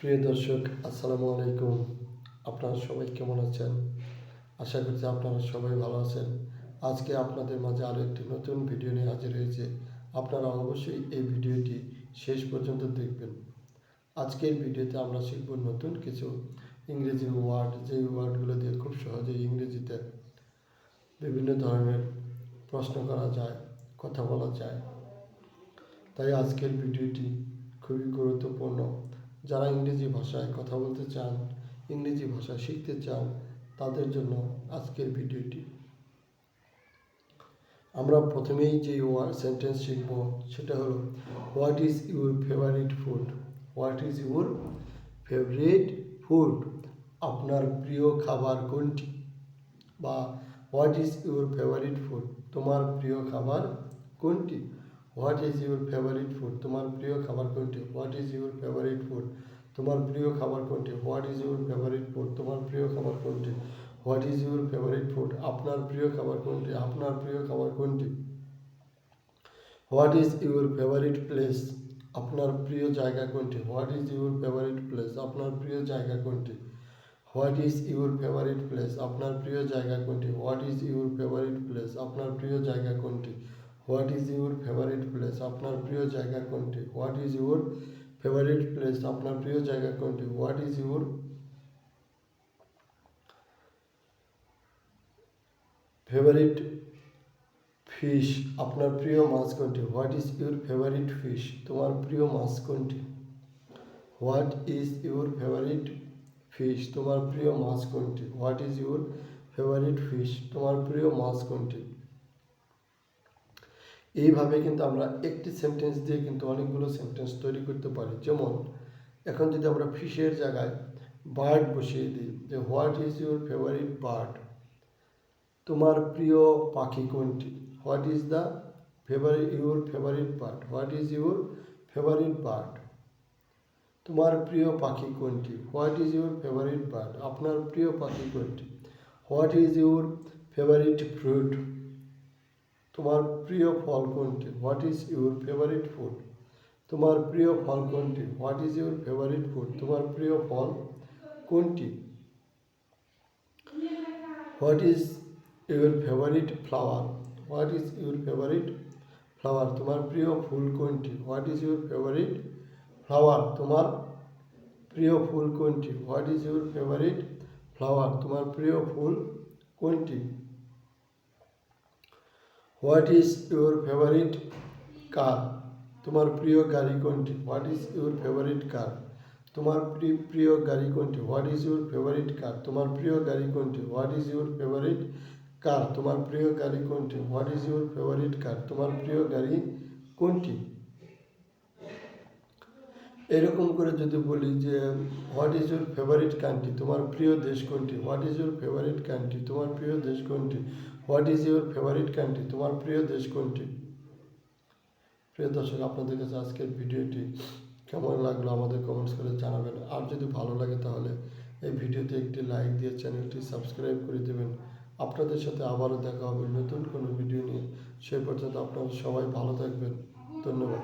প্রিয় দর্শক, আসসালামু আলাইকুম। আপনারা সবাই কেমন আছেন? আশা করছি আপনারা সবাই ভালো আছেন। আজকে আপনাদের মাঝে আরও একটি নতুন ভিডিও নিয়ে হাজির হয়েছে। আপনারা অবশ্যই এই ভিডিওটি শেষ পর্যন্ত দেখবেন। আজকের ভিডিওতে আমরা শিখব নতুন কিছু ইংরেজি ওয়ার্ড, যে ওয়ার্ডগুলো দিয়ে খুব সহজেই ইংরেজিতে বিভিন্ন ধরনের প্রশ্ন করা যায়, কথা বলা যায়। তাই আজকের ভিডিওটি খুবই গুরুত্বপূর্ণ। যারা ইংরেজি ভাষায় কথা বলতে চান, ইংরেজি ভাষা শিখতে চান, তাদের জন্য আজকের ভিডিওটি। আমরা প্রথমেই যে সেন্টেন্স শিখব সেটা হলো, what is your favourite food? What is your favourite food? আপনার প্রিয় খাবার কোনটি? বা what is your favourite food? তোমার প্রিয় খাবার কোনটি? What is your favourite food? তোমার প্রিয় খাবার কোনটি? What is your favourite food? তোমার প্রিয় খাবার কোনটি? What is your favourite food? তোমার প্রিয় খাবার কোনটি? What is your favourite food? আপনার প্রিয় খাবার কোনটি? আপনার প্রিয় খাবার কোনটি? What is your favourite place? আপনার প্রিয় জায়গা কোনটি? What is your favourite place? আপনার প্রিয় জায়গা কোনটি? What is your favourite place? আপনার প্রিয় জায়গা কোনটি? What is your favourite place? আপনার প্রিয় জায়গা কোনটি? What is your favourite place? আপনার প্রিয় জায়গা কোনটি? What is your favourite place? আপনার প্রিয় জায়গা কোনটি? What is your favourite fish? আপনার প্রিয় মাছ কোনটি? What is your favourite fish? তোমার প্রিয় মাছ কোনটি? What is your favourite fish? তোমার প্রিয় মাছ কোনটি? What is your favourite fish? তোমার প্রিয় মাছ কোনটি? এইভাবে কিন্তু আমরা একটি সেন্টেন্স দিয়ে কিন্তু অনেকগুলো সেন্টেন্স তৈরি করতে পারি। যেমন এখন যদি আমরা ফিশের জায়গায় বার্ড বসিয়ে দিই, যে what is your favourite bird? তোমার প্রিয় পাখি কোনটি? What is the your favourite bird? What is your favourite bird? তোমার প্রিয় পাখি কোনটি? What is your favourite bird? আপনার প্রিয় পাখি কোনটি? What is your favourite fruit? তোমার প্রিয় ফল কোনটি? What is your favourite food? তোমার প্রিয় ফল কোনটি? What is your favourite food? তোমার প্রিয় ফল কোনটি? What is your favourite flower? What is your favourite flower? তোমার প্রিয় ফুল কোনটি? What is your favourite flower? তোমার প্রিয় ফুল কোনটি? What is your favourite flower? তোমার প্রিয় ফুল কোনটি? হোয়াট ইজ ইউর ফেভারিট কার? তোমার প্রিয় গাড়ি কোনটি? হোয়াট ইজ ইউর ফেভারিট কার? তোমার প্রিয় গাড়ি কোনটি? হোয়াট ইজ ইউর ফেভারিট কার? তোমার প্রিয় গাড়ি কোনটি? হোয়াট ইজ ইউর ফেভারিট কার? তোমার প্রিয় গাড়ি কোনটি? হোয়াট ইজ ইউর ফেভারিট কার? তোমার প্রিয় গাড়ি কোনটি? এরকম করে যদি বলি যে what is your favourite country? তোমার প্রিয় দেশ কোনটি? What is your favourite country? তোমার প্রিয় দেশ কোনটি? What is your favourite country? তোমার প্রিয় দেশ কোনটি? প্রিয় দর্শক, আপনাদের কাছে আজকের ভিডিওটি কেমন লাগলো আমাদের কমেন্টস করে জানাবেন। আর যদি ভালো লাগে তাহলে এই ভিডিওতে একটি লাইক দিয়ে চ্যানেলটি সাবস্ক্রাইব করে দেবেন। আপনাদের সাথে আবারও দেখা হবে নতুন কোনো ভিডিও নিয়ে। সেই পর্যন্ত আপনারা সবাই ভালো থাকবেন। ধন্যবাদ।